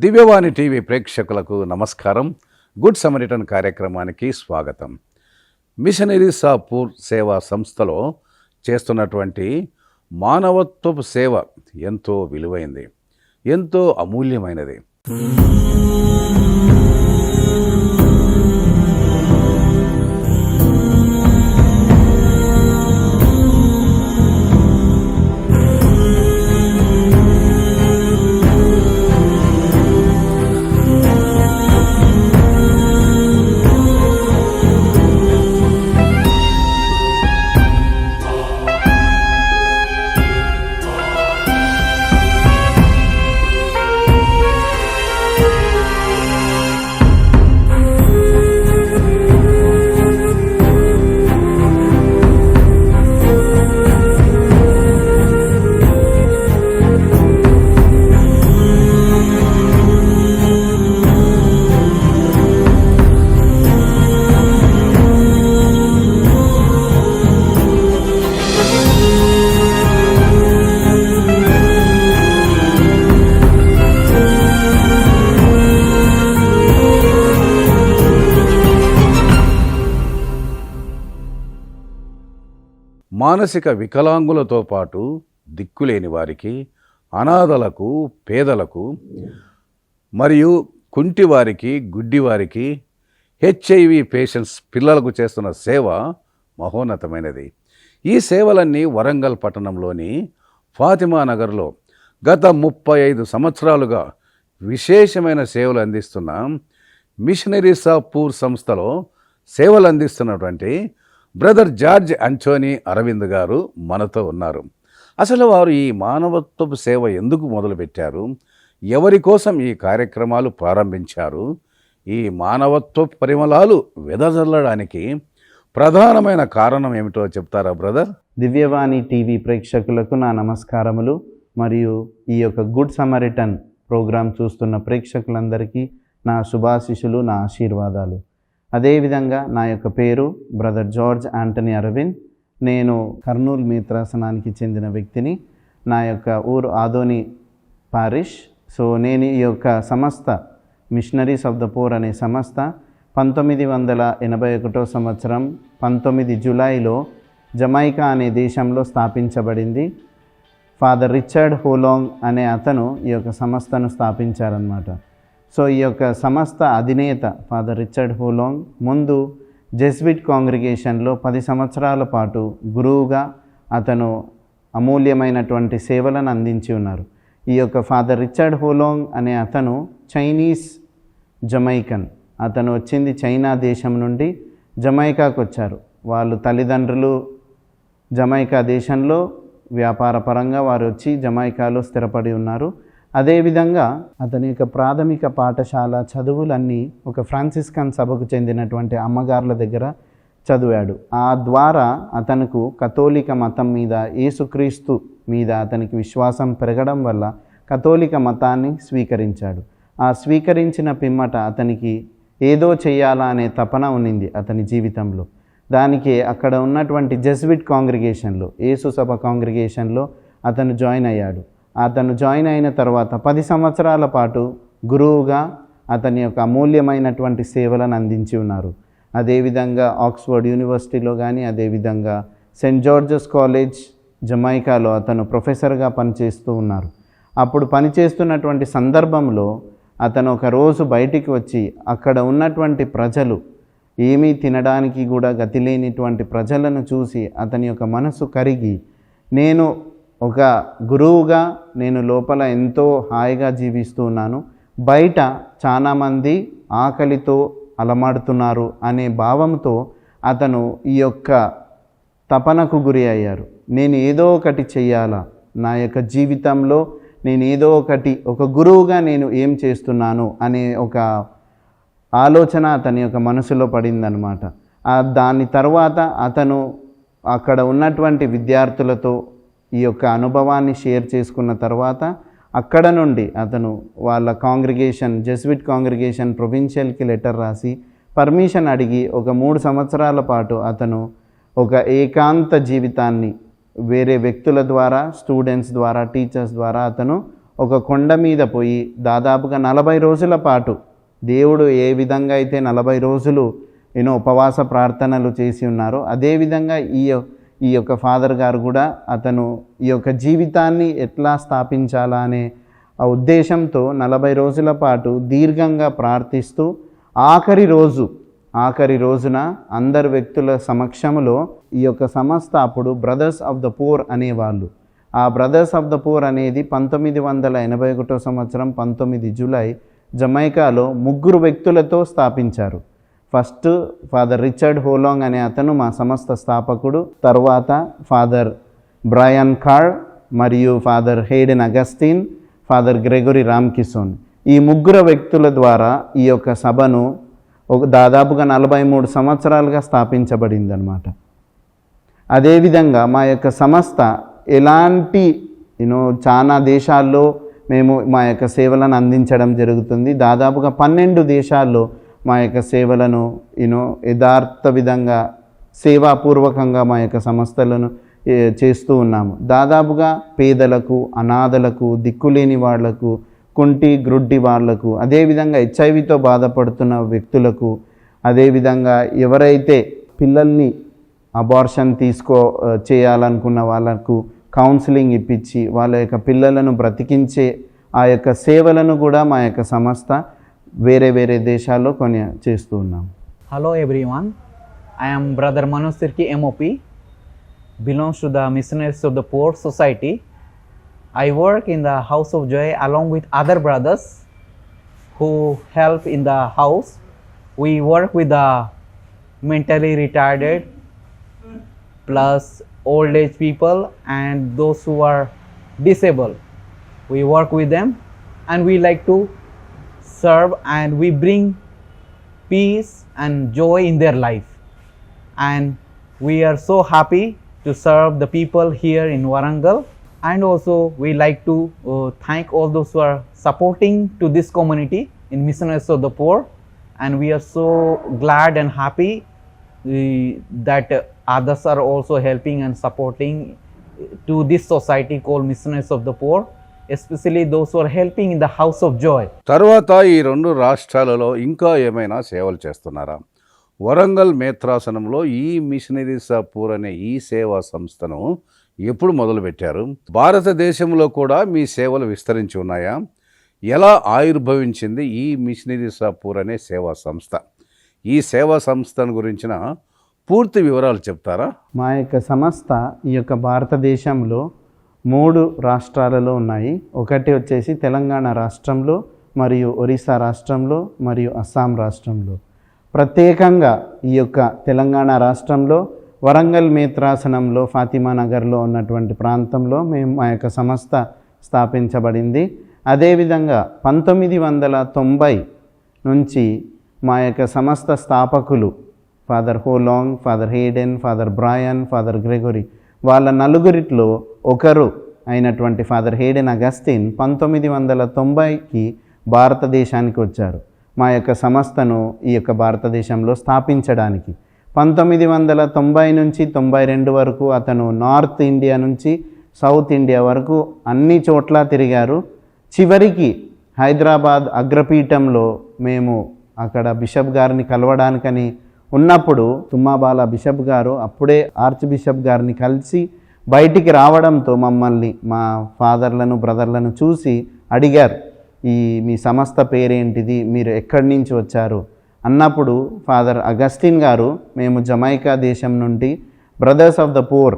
దివ్యవాణి TV ప్రేక్షకులకు నమస్కారం. Good Samaritan కార్యక్రమానికి స్వాగతం. మిషనరీస్ ఆఫ్ పూర్ సేవా సంస్థలో చేస్తున్నటువంటి మానవత్వపు సేవ ఎంతో విలువైంది, ఎంతో అమూల్యమైనది. మానసిక వికలాంగులతో పాటు దిక్కులేని వారికి, అనాథలకు, పేదలకు మరియు కుంటివారికి, గుడ్డివారికి, హెచ్ఐవి పేషెంట్స్ పిల్లలకు చేస్తున్న సేవ మహోన్నతమైనది. ఈ సేవలన్నీ వరంగల్ పట్టణంలోని ఫాతిమా నగర్లో గత 35 సంవత్సరాలుగా విశేషమైన సేవలు అందిస్తున్న మిషనరీస్ ఆఫ్ పూర్ సంస్థలో సేవలు అందిస్తున్నటువంటి బ్రదర్ జార్జ్ అంటోనీ అరవింద్ గారు మనతో ఉన్నారు. అసలు వారు ఈ మానవత్వపు సేవ ఎందుకు మొదలుపెట్టారు, ఎవరి కోసం ఈ కార్యక్రమాలు ప్రారంభించారు, ఈ మానవత్వపు పరిమళాలు వెదజల్లడానికి ప్రధానమైన కారణం ఏమిటో చెప్తారా బ్రదర్? దివ్యవాణి టీవీ ప్రేక్షకులకు నా నమస్కారములు. మరియు ఈ యొక్క గుడ్ సమరిటన్ ప్రోగ్రాం చూస్తున్న ప్రేక్షకులందరికీ నా శుభాశిషులు, నా ఆశీర్వాదాలు. అదేవిధంగా నా యొక్క పేరు బ్రదర్ జార్జ్ ఆంటనీ అరవింద్. నేను కర్నూలు మిత్రాసనానికి చెందిన వ్యక్తిని. నా యొక్క ఊరు ఆదోని పారిష్. సో నేను ఈ యొక్క సంస్థ మిషనరీస్ ఆఫ్ ద పూర్ అనే సంస్థ 1981 సంవత్సరం 19 జూలైలో జమైకా అనే దేశంలో స్థాపించబడింది. ఫాదర్ రిచర్డ్ హోలాంగ్ అనే అతను ఈ యొక్క సంస్థను స్థాపించారన్నమాట. సో ఈ యొక్క సంస్థ అధినేత ఫాదర్ రిచర్డ్ హోలాంగ్ ముందు జెస్విట్ కాంగ్రిగేషన్లో 10 సంవత్సరాల పాటు గురువుగా అతను అమూల్యమైనటువంటి సేవలను అందించి ఉన్నారు. ఈ యొక్క ఫాదర్ రిచర్డ్ హోలాంగ్ అనే అతను చైనీస్ జమైకన్. అతను వచ్చింది చైనా దేశం నుండి జమైకాకు వచ్చారు. వాళ్ళు తల్లిదండ్రులు జమైకా దేశంలో వ్యాపార పరంగా వారు వచ్చి జమైకాలో స్థిరపడి ఉన్నారు. అదేవిధంగా అతని యొక్క ప్రాథమిక పాఠశాల చదువులన్నీ ఒక ఫ్రాన్సిస్కన్ సభకు చెందినటువంటి అమ్మగారుల దగ్గర చదివాడు. ఆ ద్వారా అతనుకు కథోలిక మతం మీద, యేసుక్రీస్తు మీద అతనికి విశ్వాసం పెరగడం వల్ల కథోలిక మతాన్ని స్వీకరించాడు. ఆ స్వీకరించిన పిమ్మట అతనికి ఏదో చేయాలా అనే తపన ఉన్నింది అతని జీవితంలో. దానికి అక్కడ ఉన్నటువంటి జెస్విట్ కాంగ్రిగేషన్లో, యేసు సభ కాంగ్రిగేషన్లో అతను జాయిన్ అయ్యాడు. అతను జాయిన్ అయిన తర్వాత 10 సంవత్సరాల పాటు గురువుగా అతని యొక్క అమూల్యమైనటువంటి సేవలను అందించి ఉన్నారు. అదేవిధంగా ఆక్స్ఫర్డ్ యూనివర్సిటీలో కానీ, అదేవిధంగా సెయింట్ జార్జెస్ కాలేజ్ జమైకాలో అతను ప్రొఫెసర్గా పనిచేస్తూ ఉన్నారు. అప్పుడు పనిచేస్తున్నటువంటి సందర్భంలో అతను ఒక రోజు బయటికి వచ్చి అక్కడ ఉన్నటువంటి ప్రజలు, ఏమీ తినడానికి కూడా గతి లేనిటువంటి ప్రజలను చూసి అతని యొక్క మనసు కరిగి, నేను ఒక గురువుగా నేను లోపల ఎంతో హాయిగా జీవిస్తూ ఉన్నాను, బయట చాలామంది ఆకలితో అలమాడుతున్నారు అనే భావంతో అతను ఈ యొక్క తపనకు గురి అయ్యారు. నేను ఏదో ఒకటి చెయ్యాలా, నా యొక్క జీవితంలో నేను ఏదో ఒకటి, ఒక గురువుగా నేను ఏం చేస్తున్నాను అనే ఒక ఆలోచన అతని యొక్క మనసులో పడిందనమాట. దాని తర్వాత అతను అక్కడ ఉన్నటువంటి విద్యార్థులతో ఈ యొక్క అనుభవాన్ని షేర్ చేసుకున్న తర్వాత అక్కడ నుండి అతను వాళ్ళ కాంగ్రిగేషన్, జెస్విట్ కాంగ్రిగేషన్ ప్రొవిన్షియల్కి లెటర్ రాసి పర్మిషన్ అడిగి ఒక 3 సంవత్సరాల పాటు అతను ఒక ఏకాంత జీవితాన్ని వేరే వ్యక్తుల ద్వారా, స్టూడెంట్స్ ద్వారా, టీచర్స్ ద్వారా అతను ఒక కొండ మీద పోయి దాదాపుగా 40 రోజుల పాటు దేవుడు ఏ విధంగా అయితే 40 రోజులు ఉపవాస ప్రార్థనలు చేసి ఉన్నారో అదేవిధంగా ఈ యొక్క ఫాదర్ గారు కూడా అతను ఈ యొక్క జీవితాన్ని ఎట్లా స్థాపించాలా అనే ఆ ఉద్దేశంతో 40 రోజుల పాటు దీర్ఘంగా ప్రార్థిస్తూ ఆఖరి రోజున అందరు వ్యక్తుల సమక్షంలో ఈ యొక్క సంస్థ అప్పుడు బ్రదర్స్ ఆఫ్ ద పూర్ అనేవాళ్ళు. ఆ బ్రదర్స్ ఆఫ్ ద పూర్ అనేది 1981 సంవత్సరం 19 జూలై జమైకాలో 3 వ్యక్తులతో స్థాపించారు. ఫస్ట్ ఫాదర్ రిచర్డ్ హోలాంగ్ అనే అతను మా సంస్థ స్థాపకుడు, తర్వాత ఫాదర్ బ్రయాన్ కార్డ్ మరియు ఫాదర్ హెయిడెన్ అగస్టిన్, ఫాదర్ గ్రెగరీ రామ్కిసోన్. ఈ 3 వ్యక్తుల ద్వారా ఈ యొక్క సభను దాదాపుగా 43 సంవత్సరాలుగా స్థాపించబడిందనమాట. అదేవిధంగా మా యొక్క సంస్థ ఎలాంటి చాలా దేశాల్లో మేము మా యొక్క సేవలను అందించడం జరుగుతుంది. దాదాపుగా 12 దేశాల్లో మా యొక్క సేవలను యథార్థ విధంగా సేవాపూర్వకంగా మా యొక్క సంస్థలను చేస్తూ ఉన్నాము. దాదాపుగా పేదలకు, అనాథలకు, దిక్కులేని వాళ్లకు, కుంటి గ్రుడ్డి వాళ్లకు, అదేవిధంగా హెచ్ఐవితో బాధపడుతున్న వ్యక్తులకు, అదేవిధంగా ఎవరైతే పిల్లల్ని అబార్షన్ చేయాలనుకున్న వాళ్ళకు కౌన్సిలింగ్ ఇప్పించి వాళ్ళ యొక్క పిల్లలను బ్రతికించే ఆ యొక్క సేవలను కూడా మా యొక్క సంస్థ వేరే దేశాల్లో చేస్తూ ఉన్నాం. Hello everyone, I am Brother Manoj Sirki MOP, belongs to the Missionaries of the Poor Society. I work in the House of Joy along with other brothers who help in the house. We work with the mentally retarded plus old age people and those who are disabled. We work with them and we like to serve and we bring peace and joy in their life, and we are so happy to serve the people here in Warangal. And also we like to thank all those who are supporting to this community in Missionaries of the Poor, and we are so glad and happy that others are also helping and supporting to this society called Missionaries of the Poor, especially those who are helping in the House of Joy. తర్వాత ఈ 2 రాష్ట్రాలలో ఇంకా ఏమైనా సేవలు చేస్తున్నారా? వరంగల్ మేత్రాసనంలో ఈ missionaries of poor అనే ఈ సేవా సంస్థను ఎప్పుడు మొదలుపెట్టారు? భారతదేశంలో కూడా మీ సేవలు విస్తరించి ఉన్నాయా? ఎలా ఆవిర్భవించింది ఈ మిషనరీస్ ఆఫ్ పూర్ అనే సేవా సంస్థ? ఈ సేవా సంస్థను గురించిన పూర్తి వివరాలు చెప్తారా? మా యొక్క సంస్థ ఈ యొక్క భారతదేశంలో 3 రాష్ట్రాలలో ఉన్నాయి. ఒకటి వచ్చేసి తెలంగాణ రాష్ట్రంలో, మరియు ఒరిస్సా రాష్ట్రంలో, మరియు అస్సాం రాష్ట్రంలో. ప్రత్యేకంగా ఈ యొక్క తెలంగాణ రాష్ట్రంలో వరంగల్ మేత్రాసనంలో ఫాతిమా నగర్లో ఉన్నటువంటి ప్రాంతంలో మా యొక్క సంస్థ స్థాపించబడింది. అదేవిధంగా 1990 నుంచి మా యొక్క సంస్థ స్థాపకులు father Holang, father Hayden, father Bryan, father Gregory వాళ్ళ 4 ఒకరు అయినటువంటి ఫాదర్ హెయిడెన్ అగస్టిన్ 1990కి భారతదేశానికి వచ్చారు మా యొక్క సంస్థను ఈ యొక్క భారతదేశంలో స్థాపించడానికి. 1990 నుంచి 92 వరకు అతను నార్త్ ఇండియా నుంచి సౌత్ ఇండియా వరకు అన్ని చోట్ల తిరిగారు. చివరికి హైదరాబాద్ అగ్రపీఠంలో మేము అక్కడ బిషప్ గారిని కలవడానికని ఉన్నప్పుడు తుమ్మాబాల బిషప్ గారు అప్పుడే ఆర్చ్ బిషప్ గారిని కలిసి బయటికి రావడంతో మమ్మల్ని, మా ఫాదర్లను, బ్రదర్లను చూసి అడిగారు, మీ సంస్థ పేరేంటిది, మీరు ఎక్కడి నుంచి వచ్చారు అన్నప్పుడు ఫాదర్ అగస్టిన్ గారు మేము జమైకా దేశం నుండి brothers of the poor,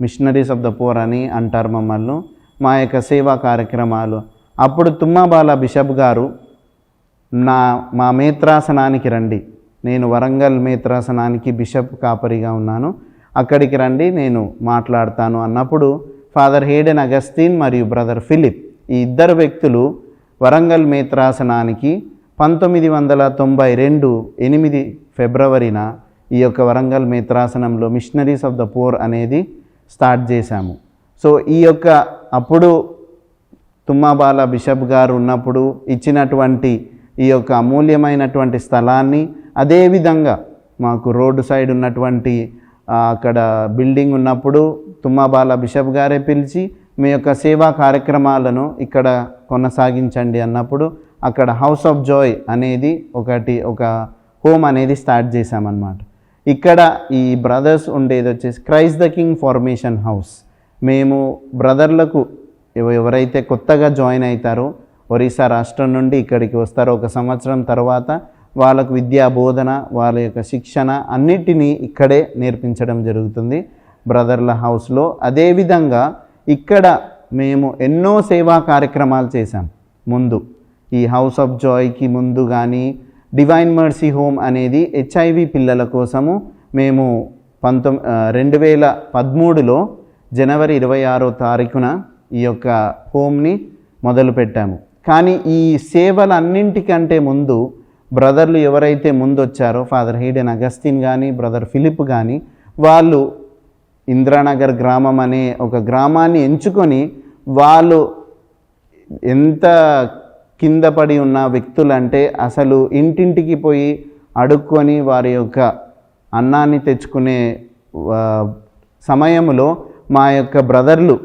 missionaries of the poor అని అంటారు మమ్మల్ని, మా యొక్క సేవా కార్యక్రమాలు. అప్పుడు తుమ్మాబాల బిషప్ గారు మా మేత్రాసనానికి రండి, నేను వరంగల్ మేత్రాసనానికి బిషప్ కాపరిగా ఉన్నాను, అక్కడికి రండి, నేను మాట్లాడతాను అన్నప్పుడు ఫాదర్ హెయిడెన్ అగస్టిన్ మరియు బ్రదర్ ఫిలిప్ ఈ 2 వ్యక్తులు వరంగల్ మేత్రాసనానికి 1992 8 ఫిబ్రవరిన ఈ యొక్క వరంగల్ మేత్రాసనంలో మిషనరీస్ ఆఫ్ ద పూర్ అనేది స్టార్ట్ చేశాము. సో ఈ యొక్క అప్పుడు తుమ్మాబాల బిషప్ గారు ఉన్నప్పుడు ఇచ్చినటువంటి ఈ యొక్క అమూల్యమైనటువంటి స్థలాన్ని, అదేవిధంగా మాకు రోడ్డు సైడ్ ఉన్నటువంటి అక్కడ బిల్డింగ్ ఉన్నప్పుడు తుమ్మాబాల బిషప్ గారే పిలిచి మీ యొక్క సేవా కార్యక్రమాలను ఇక్కడ కొనసాగించండి అన్నప్పుడు అక్కడ హౌస్ ఆఫ్ జాయ్ అనేది ఒక హోమ్ అనేది స్టార్ట్ చేశామన్నమాట. ఇక్కడ ఈ బ్రదర్స్ ఉండేది వచ్చేసి Christ the king formation house. మేము బ్రదర్లకు ఎవరైతే కొత్తగా జాయిన్ అవుతారో ఒరిస్సా రాష్ట్రం నుండి ఇక్కడికి వస్తారో, ఒక సంవత్సరం తర్వాత వాళ్ళకు విద్యా బోధన, వాళ్ళ యొక్క శిక్షణ అన్నిటినీ ఇక్కడే నేర్పించడం జరుగుతుంది బ్రదర్ల హౌస్లో. అదేవిధంగా ఇక్కడ మేము ఎన్నో సేవా కార్యక్రమాలు చేశాం. ముందు ఈ హౌస్ ఆఫ్ జాయ్కి ముందు కానీ డివైన్ మర్సీ హోమ్ అనేది హెచ్ఐవి పిల్లల కోసము మేము 2013లో జనవరి 26వ తారీఖున ఈ యొక్క హోమ్ని మొదలుపెట్టాము. కానీ ఈ సేవలన్నింటికంటే ముందు బ్రదర్లు ఎవరైతే ముందు వచ్చారో ఫాదర్ హీడెన్ అగస్టిన్ కానీ బ్రదర్ ఫిలిప్ కానీ వాళ్ళు ఇంద్రానగర్ గ్రామం అనే ఒక గ్రామాన్ని ఎంచుకొని వాళ్ళు ఎంత కింద పడి ఉన్న వ్యక్తులంటే అసలు ఇంటింటికి పోయి అడుక్కొని వారి యొక్క అన్నాన్ని తెచ్చుకునే సమయంలో మా యొక్క బ్రదర్లు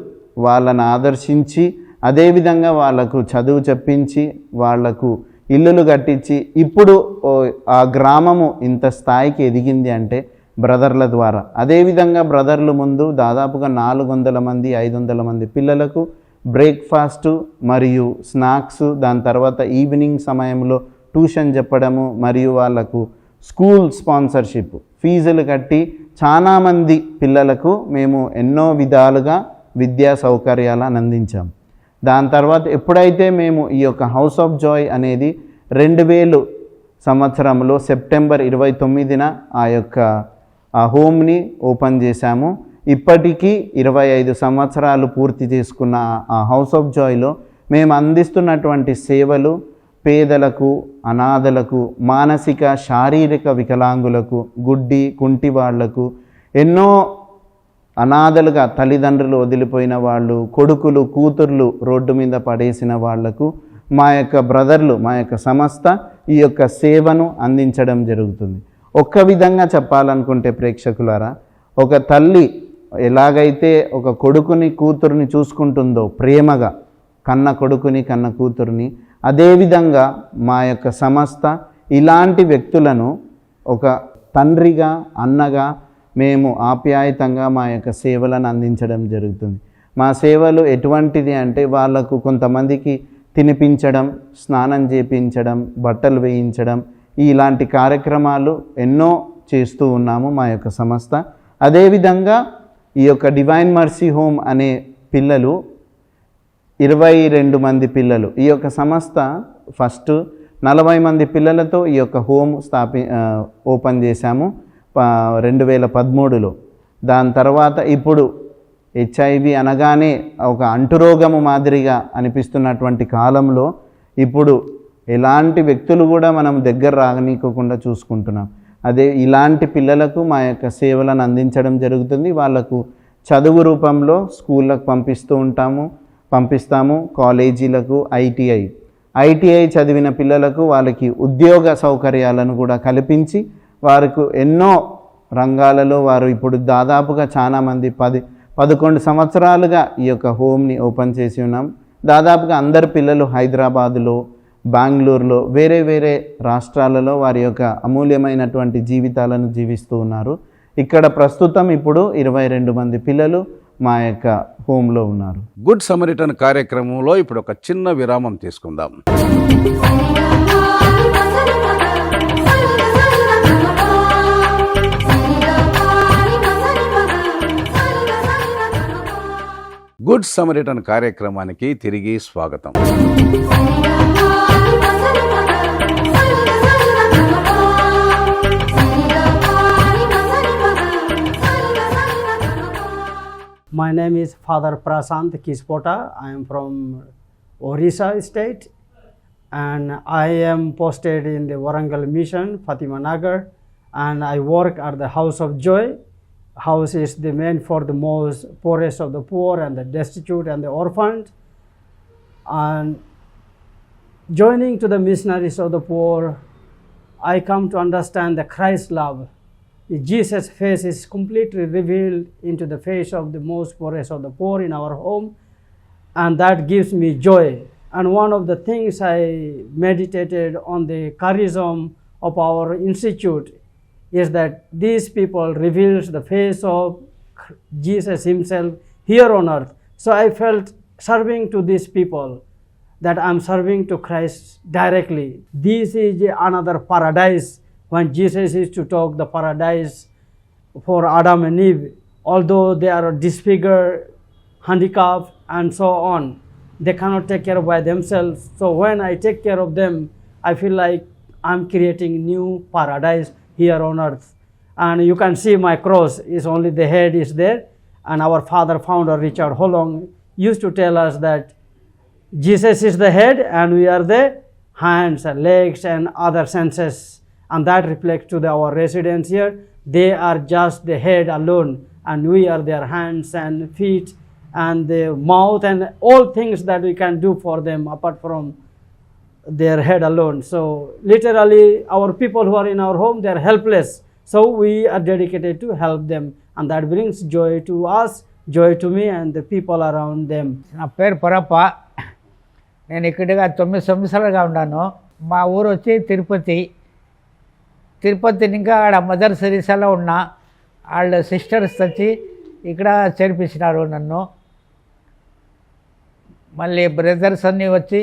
వాళ్ళని ఆదర్శించి అదేవిధంగా వాళ్ళకు చదువు చెప్పించి వాళ్లకు ఇల్లులు కట్టించి ఇప్పుడు ఆ గ్రామము ఇంత స్థాయికి ఎదిగింది అంటే బ్రదర్ల ద్వారా. అదేవిధంగా బ్రదర్లు ముందు దాదాపుగా 400 మంది 500 మంది పిల్లలకు బ్రేక్ఫాస్టు మరియు స్నాక్స్, దాని తర్వాత ఈవినింగ్ సమయంలో ట్యూషన్ చెప్పడము మరియు వాళ్ళకు స్కూల్ స్పాన్సర్షిప్ ఫీజులు కట్టి చాలామంది పిల్లలకు మేము ఎన్నో విధాలుగా విద్యా సౌకర్యాలను అందించాం. దాని తర్వాత ఎప్పుడైతే మేము ఈ యొక్క హౌస్ ఆఫ్ జాయ్ అనేది 2000 సంవత్సరంలో సెప్టెంబర్ 29న ఆ హోమ్ని ఓపెన్ చేశాము. ఇప్పటికీ 25 సంవత్సరాలు పూర్తి చేసుకున్న ఆ హౌస్ ఆఫ్ జాయ్లో మేము అందిస్తున్నటువంటి సేవలు పేదలకు, అనాథలకు, మానసిక శారీరక వికలాంగులకు, గుడ్డి కుంటి వాళ్లకు, ఎన్నో అనాథలుగా తల్లిదండ్రులు వదిలిపోయిన వాళ్ళు, కొడుకులు కూతుర్లు రోడ్డు మీద పడేసిన వాళ్లకు మా యొక్క బ్రదర్లు, మా యొక్క సంస్థ ఈ యొక్క సేవను అందించడం జరుగుతుంది. ఒక్క విధంగా చెప్పాలనుకుంటే ప్రేక్షకులారా, ఒక తల్లి ఎలాగైతే ఒక కొడుకుని కూతుర్ని చూసుకుంటుందో ప్రేమగా, కన్న కొడుకుని కన్న కూతుర్ని, అదేవిధంగా మా యొక్క సంస్థ ఇలాంటి వ్యక్తులను ఒక తండ్రిగా అన్నగా మేము ఆప్యాయతంగా మా యొక్క సేవలను అందించడం జరుగుతుంది. మా సేవలు ఎటువంటిది అంటే వాళ్ళకు కొంతమందికి తినిపించడం, స్నానం చేయించడం, బట్టలు వేయించడం, ఇలాంటి కార్యక్రమాలు ఎన్నో చేస్తూ ఉన్నాము మా యొక్క సంస్థ. అదేవిధంగా ఈ యొక్క డివైన్ మర్సీ హోమ్ అనే పిల్లలు 22 మంది పిల్లలు, ఈ యొక్క సంస్థ ఫస్ట్ 40 మంది పిల్లలతో ఈ యొక్క హోమ్ ఓపెన్ చేశాము 2013లో. దాని తర్వాత ఇప్పుడు హెచ్ఐవి అనగానే ఒక అంటురోగము మాదిరిగా అనిపిస్తున్నటువంటి కాలంలో ఇప్పుడు ఎలాంటి వ్యక్తులు కూడా మనం దగ్గర రానికోకుండా చూసుకుంటున్నాం. అదే ఇలాంటి పిల్లలకు మా యొక్క సేవలను అందించడం జరుగుతుంది. వాళ్ళకు చదువు రూపంలో స్కూళ్ళకు పంపిస్తాము, కాలేజీలకు, ఐటీఐ చదివిన పిల్లలకు వాళ్ళకి ఉద్యోగ సౌకర్యాలను కూడా కల్పించి వారికి ఎన్నో రంగాలలో వారు ఇప్పుడు దాదాపుగా చాలామంది 11 సంవత్సరాలుగా ఈ యొక్క హోమ్ని ఓపెన్ చేసి ఉన్నాం. దాదాపుగా అందరు పిల్లలు హైదరాబాదులో, బెంగళూరులో, వేరే వేరే రాష్ట్రాలలో వారి యొక్క అమూల్యమైనటువంటి జీవితాలను జీవిస్తూ ఉన్నారు. ఇక్కడ ప్రస్తుతం ఇప్పుడు 22 మంది పిల్లలు మా యొక్క హోమ్లో ఉన్నారు. గుడ్ సమరిటన్ కార్యక్రమంలో ఇప్పుడు ఒక చిన్న విరామం తీసుకుందాం. గుడ్ సమరిటన్ కార్యక్రమానికి తిరిగి స్వాగతం. My name is Father Prasant Kispota. I am from Orissa state and I am posted in the Warangal Mission, Fatima Nagar, and I work at the House of Joy. House is the meant for the most poorest of the poor and the destitute and the orphaned. And joining to the missionaries of the poor, I come to understand the Christ love. Jesus' face is completely revealed into the face of the most poorest of the poor in our home, and that gives me joy. And one of the things I meditated on the charism of our institute is that these people reveals the face of Jesus himself here on earth. So I felt serving to these people that I'm serving to Christ directly. This is another paradise when Jesus is to talk the paradise for Adam and Eve. Although they are disfigured, handicapped and so on, they cannot take care of by themselves. So when I take care of them, I feel like I'm creating new paradise here on earth. And you can see my cross is only the head is there. And our father founder Richard Holong used to tell us that Jesus is the head and we are the hands and legs and other senses. And that reflects to our residents here. They are just the head alone and we are their hands and feet and the mouth and all things that we can do for them apart from their head alone. So literally our people who are in our home, they are helpless. So we are dedicated to help them, and that brings joy to us, joy to me and the people around them. నా పేరు పరప్ప. నేను ఇక్కడగా 9 సంవత్సరాలుగా ఉన్నాను. మా ఊరు వచ్చి తిరుపతి. తిరుపతి ఇంకా ఆడ మదర్ సిరీసాలో ఉన్నా. వాళ్ళ సిస్టర్స్ వచ్చి ఇక్కడ చేర్పించినారు నన్ను. మళ్ళీ బ్రదర్స్ అన్నీ వచ్చి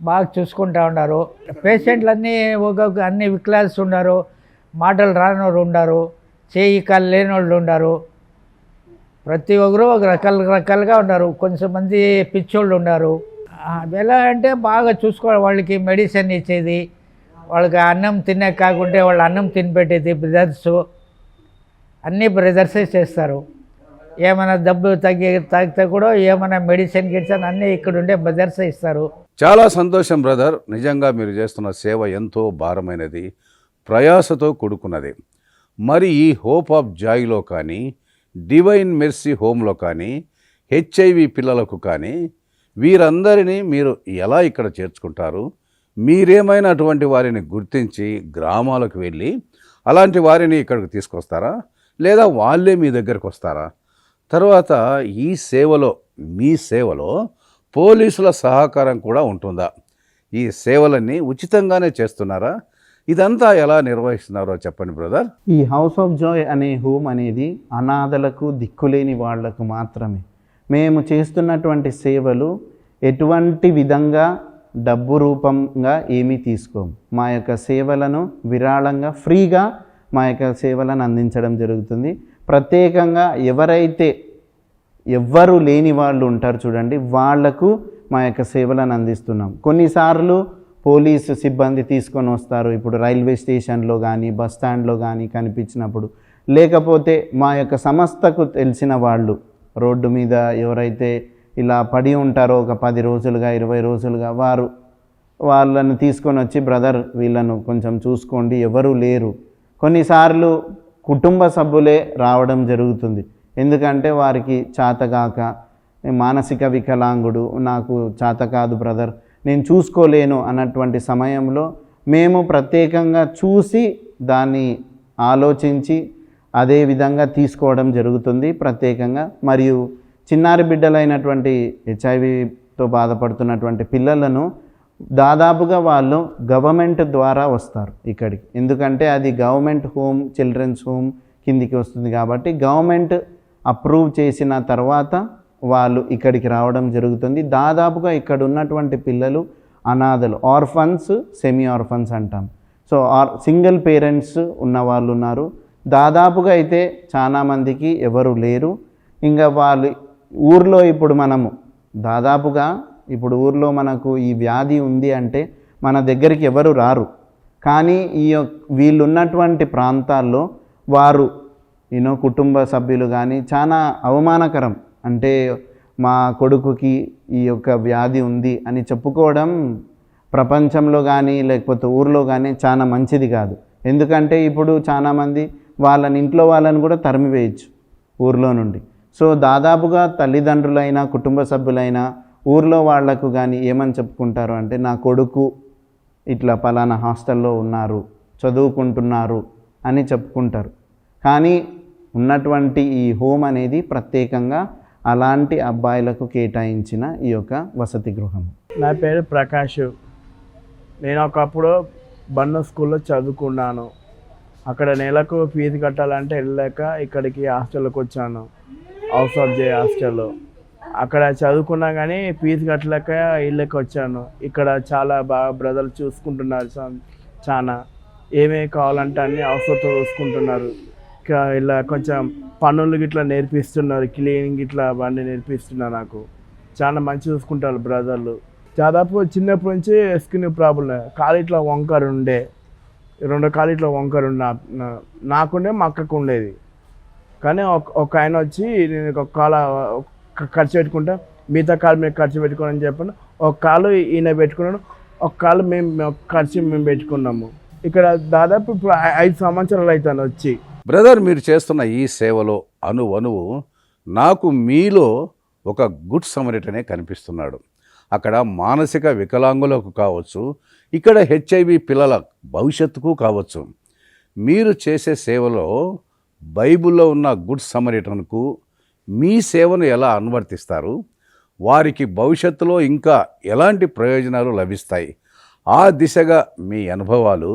బాగా చూసుకుంటూ ఉన్నారు. పేషెంట్లన్నీ అన్ని వికలాల్స్ ఉన్నారు, మాటలు రానోళ్ళు ఉన్నారు, చేయి కాలు లేని వాళ్ళు ఉన్నారు. ప్రతి ఒక్కరు ఒక రకాలుగా ఉన్నారు. కొంతమంది పిచ్చోళ్ళు ఉన్నారు. ఎలా అంటే బాగా చూసుకోవాలి. వాళ్ళకి మెడిసిన్ ఇచ్చేది, వాళ్ళకి అన్నం తినే కాకుంటే వాళ్ళు అన్నం తినిపెట్టేది బ్రదర్స్, అన్నీ బ్రదర్సే చేస్తారు. ఏమైనా డబ్బు తాగితే కూడా ఏమైనా మెడిసిన్ గిడిసిన్ అన్నీ ఇక్కడ ఉండే బ్రదర్సే ఇస్తారు. చాలా సంతోషం బ్రదర్. నిజంగా మీరు చేస్తున్న సేవ ఎంతో భారమైనది, ప్రయాసతో కూడుకున్నది. మరి ఈ హోప్ ఆఫ్ జాయ్లో కానీ, డివైన్ మెర్సీ హోమ్లో కానీ, హెచ్ఐవి పిల్లలకు కానీ వీరందరినీ మీరు ఎలా ఇక్కడ చేర్చుకుంటారు? మీరేమైనా అటువంటి వారిని గుర్తించి గ్రామాలకు వెళ్ళి అలాంటి వారిని ఇక్కడికి తీసుకొస్తారా, లేదా వాళ్ళే మీ దగ్గరకు వస్తారా? తర్వాత ఈ సేవలో, మీ సేవలో పోలీసుల సహకారం కూడా ఉంటుందా? ఈ సేవలన్నీ ఉచితంగానే చేస్తున్నారా? ఇదంతా ఎలా నిర్వహిస్తున్నారో చెప్పండి బ్రదర్. ఈ హౌస్ ఆఫ్ జాయ్ అనే హోమ్ అనేది అనాథలకు, దిక్కులేని వాళ్లకు మాత్రమే. మేము చేస్తున్నటువంటి సేవలు ఎటువంటి విధంగా డబ్బు రూపంగా ఏమీ తీసుకోము. మా యొక్క సేవలను విరాళంగా, ఫ్రీగా మా యొక్క సేవలను అందించడం జరుగుతుంది. ప్రత్యేకంగా ఎవరైతే ఎవ్వరు లేని వాళ్ళు ఉంటారు చూడండి, వాళ్లకు మా యొక్క సేవలను అందిస్తున్నాం. కొన్నిసార్లు పోలీసు సిబ్బంది తీసుకొని వస్తారు. ఇప్పుడు రైల్వే స్టేషన్లో కానీ, బస్ స్టాండ్లో కానీ కనిపించినప్పుడు, లేకపోతే మా యొక్క సంస్థకు తెలిసిన వాళ్ళు రోడ్డు మీద ఎవరైతే ఇలా పడి ఉంటారో ఒక 10 రోజులుగా 20 రోజులుగా, వాళ్ళని తీసుకొని వచ్చి, బ్రదర్ వీళ్ళను కొంచెం చూసుకోండి, ఎవరు లేరు. కొన్నిసార్లు కుటుంబ సభ్యులే రావడం జరుగుతుంది. ఎందుకంటే వారికి చేతగాక, మానసిక వికలాంగుడు, నాకు చేత కాదు బ్రదర్, నేను చూసుకోలేను అన్నటువంటి సమయంలో మేము ప్రత్యేకంగా చూసి దాన్ని ఆలోచించి అదే విధంగా తీసుకోవడం జరుగుతుంది ప్రత్యేకంగా. మరియు చిన్నారి బిడ్డలైనటువంటి హెచ్ఐవితో బాధపడుతున్నటువంటి పిల్లలను దాదాపుగా వాళ్ళు గవర్నమెంట్ ద్వారా వస్తారు ఇక్కడికి. ఎందుకంటే అది గవర్నమెంట్ హోమ్, చిల్డ్రన్స్ హోమ్ కిందికి వస్తుంది కాబట్టి గవర్నమెంట్ అప్రూవ్ చేసిన తర్వాత వాళ్ళు ఇక్కడికి రావడం జరుగుతుంది. దాదాపుగా ఇక్కడ ఉన్నటువంటి పిల్లలు అనాథలు, ఆర్ఫన్స్, సెమీ ఆర్ఫన్స్ అంటాం. సో సింగిల్ పేరెంట్స్ ఉన్న వాళ్ళు ఉన్నారు. దాదాపుగా అయితే చాలామందికి ఎవరు లేరు. ఇంకా వాళ్ళు ఊర్లో ఇప్పుడు మనము దాదాపుగా ఇప్పుడు ఊర్లో మనకు ఈ వ్యాధి ఉంది అంటే మన దగ్గరికి ఎవరు రారు. కానీ వీళ్ళు ఉన్నటువంటి ప్రాంతాల్లో వారు కుటుంబ సభ్యులు కానీ చాలా అవమానకరం. అంటే మా కొడుకుకి ఈ యొక్క వ్యాధి ఉంది అని చెప్పుకోవడం ప్రపంచంలో కానీ లేకపోతే ఊర్లో కానీ చాలా మంచిది కాదు. ఎందుకంటే ఇప్పుడు చాలామంది ఇంట్లో వాళ్ళని కూడా తరిమివేయచ్చు ఊర్లో నుండి. సో దాదాపుగా తల్లిదండ్రులైనా కుటుంబ సభ్యులైనా ఊర్లో వాళ్లకు కానీ ఏమని చెప్పుకుంటారు అంటే, నా కొడుకు ఇట్లా పలానా హాస్టల్లో ఉన్నారు, చదువుకుంటున్నారు అని చెప్పుకుంటారు. కానీ ఉన్నటువంటి ఈ హోమ్ అనేది ప్రత్యేకంగా అలాంటి అబ్బాయిలకు కేటాయించిన ఈ యొక్క వసతి గృహం. నా పేరు ప్రకాష్. నేను ఒకప్పుడు బండ స్కూల్లో చదువుకున్నాను. అక్కడ నెలకు ఫీజు కట్టాలంటే వెళ్ళలేక ఇక్కడికి హాస్టల్కి వచ్చాను, హౌస్ ఆఫ్ జే హాస్టల్లో. అక్కడ చదువుకున్నా కానీ ఫీజు కట్టలేక ఇళ్ళకి వచ్చాను. ఇక్కడ చాలా బాగా బ్రదర్లు చూసుకుంటున్నారు, చాలా ఏమేమి కావాలంటే అన్నీ అవసరంతో చూసుకుంటున్నారు. ఇలా కొంచెం పనులు గిట్లా నేర్పిస్తున్నారు, క్లీనింగ్ ఇట్లా అవన్నీ నేర్పిస్తున్నారు. నాకు చాలా మంచి చూసుకుంటారు బ్రదర్లు. దాదాపు చిన్నప్పటి నుంచి స్కిన్ ప్రాబ్లం, కాలు ఇట్లా వంకర ఉండే, 2 కాలు ఇట్లా వంకర నాకుండే, మా అక్కకు ఉండేది. కానీ ఒక ఆయన వచ్చి నేను ఒక కాలు ఖర్చు పెట్టుకుంటా, మిగతా కాలు మేము ఖర్చు పెట్టుకోనని చెప్పాను. ఒక కాలు ఈయన పెట్టుకున్నాడు, ఒక కాలు మేము ఖర్చు పెట్టుకున్నాము. ఇక్కడ దాదాపు ఇప్పుడు 5 సంవత్సరాలు అవుతాను వచ్చి. బ్రదర్, మీరు చేస్తున్న ఈ సేవలో అణువణువు నాకు మీలో ఒక గుడ్ సమరిటనే కనిపిస్తున్నాడు. అక్కడ మానసిక వికలాంగులకు కావచ్చు, ఇక్కడ హెచ్ఐవి పిల్లల భవిష్యత్తుకు కావచ్చు. మీరు చేసే సేవలో బైబిల్లో ఉన్న గుడ్ సమరిటన్కు మీ సేవను ఎలా అనువర్తిస్తారు, వారికి భవిష్యత్తులో ఇంకా ఎలాంటి ప్రయోజనాలు లభిస్తాయి, ఆ దిశగా మీ అనుభవాలు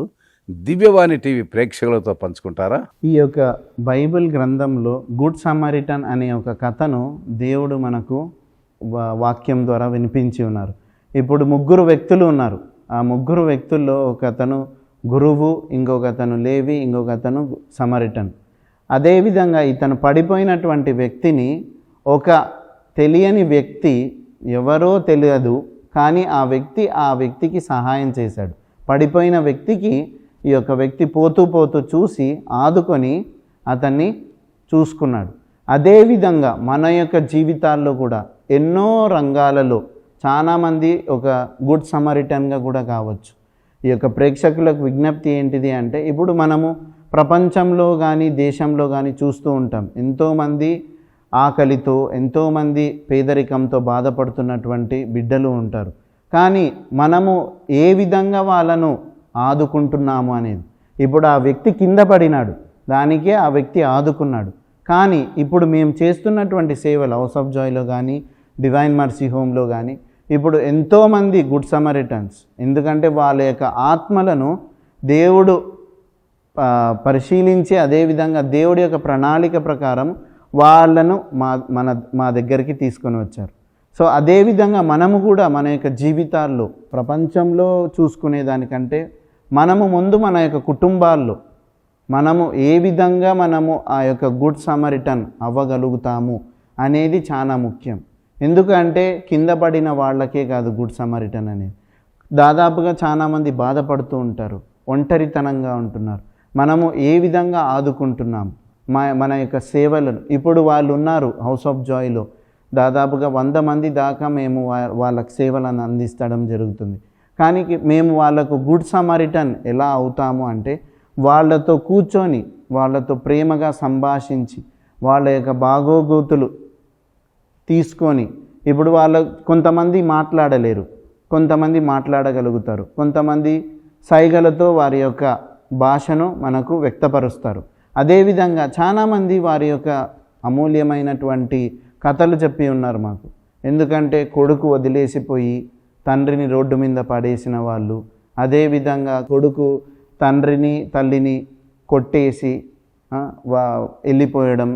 దివ్యవాణి టీవీ ప్రేక్షకులతో పంచుకుంటారా? ఈ యొక్క బైబిల్ గ్రంథంలో గుడ్ సమరిటన్ అనే ఒక కథను దేవుడు మనకు వాక్యం ద్వారా వినిపించి ఉన్నారు. ఇప్పుడు 3 వ్యక్తులు ఉన్నారు. ఆ 3 వ్యక్తుల్లో ఒకతను గురువు, ఇంకొకతను లేవి, ఇంకొకతను సమరిటన్. అదేవిధంగా ఇతను పడిపోయినటువంటి వ్యక్తిని ఒక తెలియని వ్యక్తి, ఎవరో తెలియదు కానీ ఆ వ్యక్తికి సహాయం చేశాడు. పడిపోయిన వ్యక్తికి ఈ యొక్క వ్యక్తి పోతూ చూసి ఆదుకొని అతన్ని చూసుకున్నాడు. అదేవిధంగా మన యొక్క జీవితాల్లో కూడా ఎన్నో రంగాలలో చాలామంది ఒక గుడ్ సమరిటన్గా కూడా కావచ్చు. ఈ యొక్క ప్రేక్షకులకు విజ్ఞప్తి ఏంటిది అంటే, ఇప్పుడు మనము ప్రపంచంలో కానీ దేశంలో కానీ చూస్తూ ఉంటాం, ఎంతోమంది ఆకలితో, ఎంతోమంది పేదరికంతో బాధపడుతున్నటువంటి బిడ్డలు ఉంటారు. కానీ మనము ఏ విధంగా వాళ్ళను ఆదుకుంటున్నాము అనేది, ఇప్పుడు ఆ వ్యక్తి కింద పడినాడు, దానికే ఆ వ్యక్తి ఆదుకున్నాడు. కానీ ఇప్పుడు మేము చేస్తున్నటువంటి సేవలు హౌస్ ఆఫ్ జాయ్లో కానీ డివైన్ మర్సీ హోమ్లో కానీ ఇప్పుడు ఎంతోమంది గుడ్ సమరిటన్స్, ఎందుకంటే వాళ్ళ యొక్క ఆత్మలను దేవుడు పరిశీలించి అదేవిధంగా దేవుడి యొక్క ప్రణాళిక ప్రకారం వాళ్ళను మా దగ్గరికి తీసుకొని వచ్చారు. సో అదేవిధంగా మనము కూడా మన యొక్క జీవితాల్లో ప్రపంచంలో చూసుకునే దానికంటే మనము ముందు మన యొక్క కుటుంబాల్లో మనము ఏ విధంగా మనము ఆ యొక్క గుడ్ సమరిటన్ అవ్వగలుగుతాము అనేది చాలా ముఖ్యం. ఎందుకంటే కింద పడిన వాళ్ళకే కాదు గుడ్ సమరిటన్ అనేది. దాదాపుగా చాలామంది బాధపడుతూ ఉంటారు, ఒంటరితనంగా ఉంటున్నారు. మనము ఏ విధంగా ఆదుకుంటున్నాము మన యొక్క సేవలను. ఇప్పుడు వాళ్ళు ఉన్నారు హౌస్ ఆఫ్ జాయ్లో, దాదాపుగా 100 మంది దాకా మేము వాళ్ళకి సేవలను అందిస్తడం జరుగుతుంది. కానీ మేము వాళ్ళకు గుడ్ సమరిటన్ ఎలా అవుతాము అంటే, వాళ్ళతో కూర్చొని వాళ్ళతో ప్రేమగా సంభాషించి వాళ్ళ యొక్క బాగోగుతులు తీసుకొని, ఇప్పుడు కొంతమంది మాట్లాడలేరు, కొంతమంది మాట్లాడగలుగుతారు, కొంతమంది సైగలతో వారి యొక్క భాషను మనకు వ్యక్తపరుస్తారు. అదేవిధంగా చాలామంది వారి యొక్క అమూల్యమైనటువంటి కథలు చెప్పి ఉన్నారు మాకు. ఎందుకంటే కొడుకు వదిలేసిపోయి తండ్రిని రోడ్డు మీద పడేసిన వాళ్ళు, అదేవిధంగా కొడుకు తండ్రిని తల్లిని కొట్టేసి వెళ్ళిపోయడం,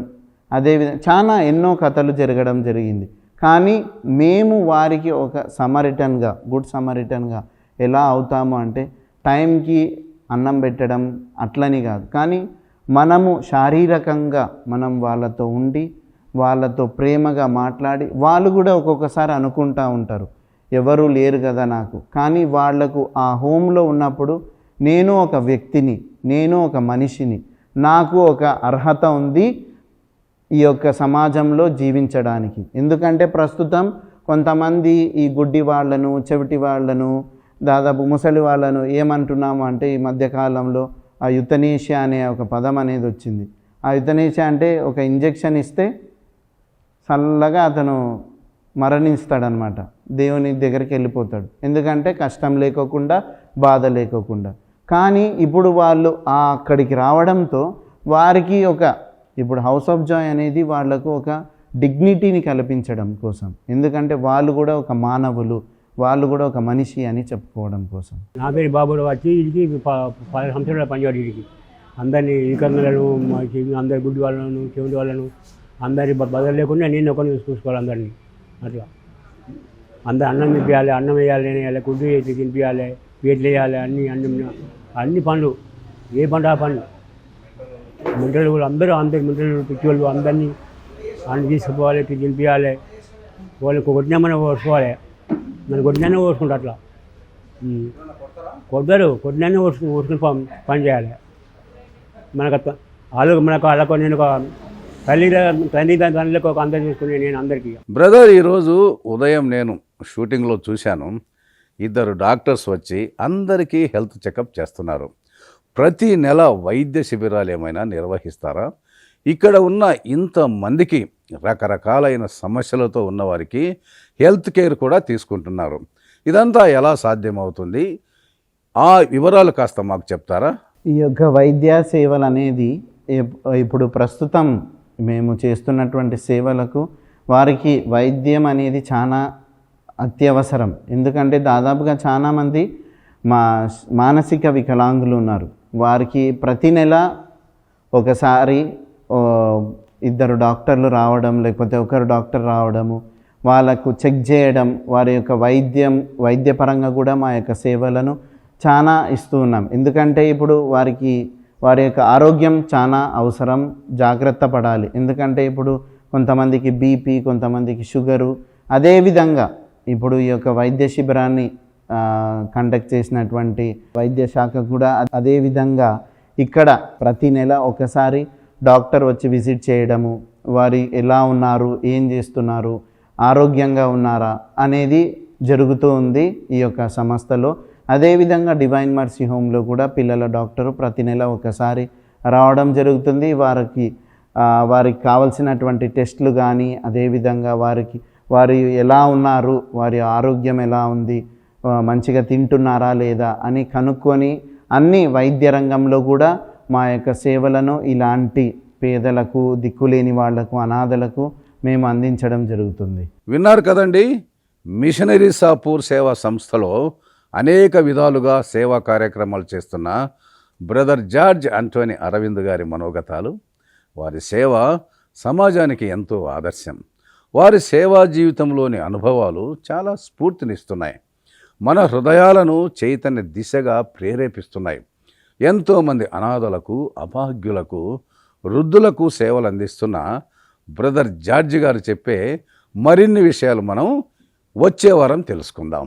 అదేవిధంగా చాలా ఎన్నో కథలు జరగడం జరిగింది. కానీ మేము వారికి ఒక సమరిటన్గా, గుడ్ సమరిటన్గా ఎలా అవుతాము అంటే, టైంకి అన్నం పెట్టడం అట్లని కాదు, కానీ మనము శారీరకంగా మనం వాళ్ళతో ఉండి వాళ్ళతో ప్రేమగా మాట్లాడి, వాళ్ళు కూడా ఒక్కొక్కసారి అనుకుంటూ ఉంటారు ఎవరు లేరు కదా నాకు, కానీ వాళ్లకు ఆ హోమ్లో ఉన్నప్పుడు నేను ఒక వ్యక్తిని, నేను ఒక మనిషిని, నాకు ఒక అర్హత ఉంది ఈ యొక్క సమాజంలో జీవించడానికి. ఎందుకంటే ప్రస్తుతం కొంతమంది ఈ గుడ్డి వాళ్ళను, చెవిటి వాళ్ళను, దాదాపు ముసలి వాళ్ళను ఏమంటున్నాము అంటే, ఈ మధ్యకాలంలో ఆ యుతనేషియా అనే ఒక పదం అనేది వచ్చింది. ఆ యుతనేషియా అంటే ఒక ఇంజెక్షన్ ఇస్తే చల్లగా అతను మరణిస్తాడనమాట, దేవుని దగ్గరికి వెళ్ళిపోతాడు. ఎందుకంటే కష్టం లేకోకుండా, బాధ లేకోకుండా. కానీ ఇప్పుడు వాళ్ళు అక్కడికి రావడంతో వారికి ఇప్పుడు హౌస్ ఆఫ్ జాయ్ అనేది వాళ్లకు ఒక డిగ్నిటీని కల్పించడం కోసం. ఎందుకంటే వాళ్ళు కూడా ఒక మానవులు, వాళ్ళు కూడా ఒక మనిషి అని చెప్పుకోవడం కోసం. నా పేరు బాబురావు. వచ్చి వీడికి 10 సంవత్సరాల పనిచేవాడు. వీడికి అందరినీ వికర్ణలను, అందరి గుడ్డి వాళ్ళను, చెవిటి వాళ్ళను అందరి బదులు లేకుండా నేను ఒకరిని చూసుకోవాలి అందరినీ. అట్లా అందరు అన్నం తినిపించాలి, అన్నం వేయాలి, నేను వేయాలి, గుడ్డు వేసి తినిపించాలి, పేట్లు వేయాలి, అన్ని పనులు, ఏ పండు ఆ పనులు. మంటలు కూడా అందరు మంటలు పిచ్చి వాళ్ళు అందరినీ అన్ని తీసుకుపోవాలి, తినిపించాలి. వాళ్ళకి కొట్టినామని ఓర్చుకోవాలి, నన్ను కొట్టినానే ఓర్చుకుంటా. అట్లా కొట్టినానే ఓర్చుకుని పని చేయాలి. మనకు వాళ్ళకు నేను ఒక తండ్రికి ఒక అందరు చూసుకుని నేను అందరికీ. బ్రదర్, ఈరోజు ఉదయం నేను షూటింగ్లో చూశాను, 2 డాక్టర్స్ వచ్చి అందరికీ హెల్త్ చెకప్ చేస్తున్నారు. ప్రతి నెల వైద్య శిబిరాలు ఏమైనా నిర్వహిస్తారా? ఇక్కడ ఉన్న ఇంతమందికి రకరకాలైన సమస్యలతో ఉన్నవారికి హెల్త్ కేర్ కూడా తీసుకుంటున్నారు. ఇదంతా ఎలా సాధ్యమవుతుంది? ఆ వివరాలు కాస్త మాకు చెప్తారా? ఈ యొక్క వైద్య సేవలు అనేది ఇప్పుడు ప్రస్తుతం మేము చేస్తున్నటువంటి సేవలకు వారికి వైద్యం అనేది చాలా అత్యవసరం. ఎందుకంటే దాదాపుగా చాలామంది మానసిక వికలాంగులు ఉన్నారు. వారికి ప్రతి నెల ఒకసారి 2 డాక్టర్లు రావడం, లేకపోతే ఒకరు డాక్టర్ రావడము, వాళ్ళకు చెక్ చేయడం, వారి యొక్క వైద్యపరంగా కూడా మా యొక్క సేవలను చాలా ఇస్తూ ఉన్నాం. ఎందుకంటే ఇప్పుడు వారి యొక్క ఆరోగ్యం చాలా అవసరం, జాగ్రత్త పడాలి. ఎందుకంటే ఇప్పుడు కొంతమందికి బీపీ, కొంతమందికి షుగరు. అదేవిధంగా ఇప్పుడు ఈ యొక్క వైద్య శిబిరాన్ని కండక్ట్ చేసినటువంటి వైద్య శాఖ కూడా అదేవిధంగా ఇక్కడ ప్రతి నెల ఒకసారి డాక్టర్ వచ్చి విజిట్ చేయడము, వారి ఎలా ఉన్నారు, ఏం చేస్తున్నారు, ఆరోగ్యంగా ఉన్నారా అనేది జరుగుతూ ఉంది ఈ యొక్క సంస్థలో. అదేవిధంగా డివైన్ మర్సీ హోమ్లో కూడా పిల్లల డాక్టరు ప్రతి నెల ఒకసారి రావడం జరుగుతుంది. వారికి కావలసినటువంటి టెస్టులు కానీ, అదేవిధంగా వారు ఎలా ఉన్నారు, వారి ఆరోగ్యం ఎలా ఉంది, మంచిగా తింటున్నారా లేదా అని కనుక్కొని అన్ని వైద్య రంగంలో కూడా మా యొక్క సేవలను ఇలాంటి పేదలకు, దిక్కులేని వాళ్లకు, అనాథలకు మేము అందించడం జరుగుతుంది. విన్నారు కదండి, మిషనరీ సాపూర్ సేవా సంస్థలో అనేక విధాలుగా సేవా కార్యక్రమాలు చేస్తున్న బ్రదర్ జార్జ్ ఆంటోనీ అరవింద్ గారి మనోగతాలు. వారి సేవ సమాజానికి ఎంతో ఆదర్శం. వారి సేవా జీవితంలోని అనుభవాలు చాలా స్ఫూర్తినిస్తున్నాయి, మన హృదయాలను చైతన్య దిశగా ప్రేరేపిస్తున్నాయి. ఎంతోమంది అనాథలకు, అభాగ్యులకు, వృద్ధులకు సేవలు అందిస్తున్న బ్రదర్ జార్జ్ గారు చెప్పే మరిన్ని విషయాలు మనం వచ్చే వారం తెలుసుకుందాం.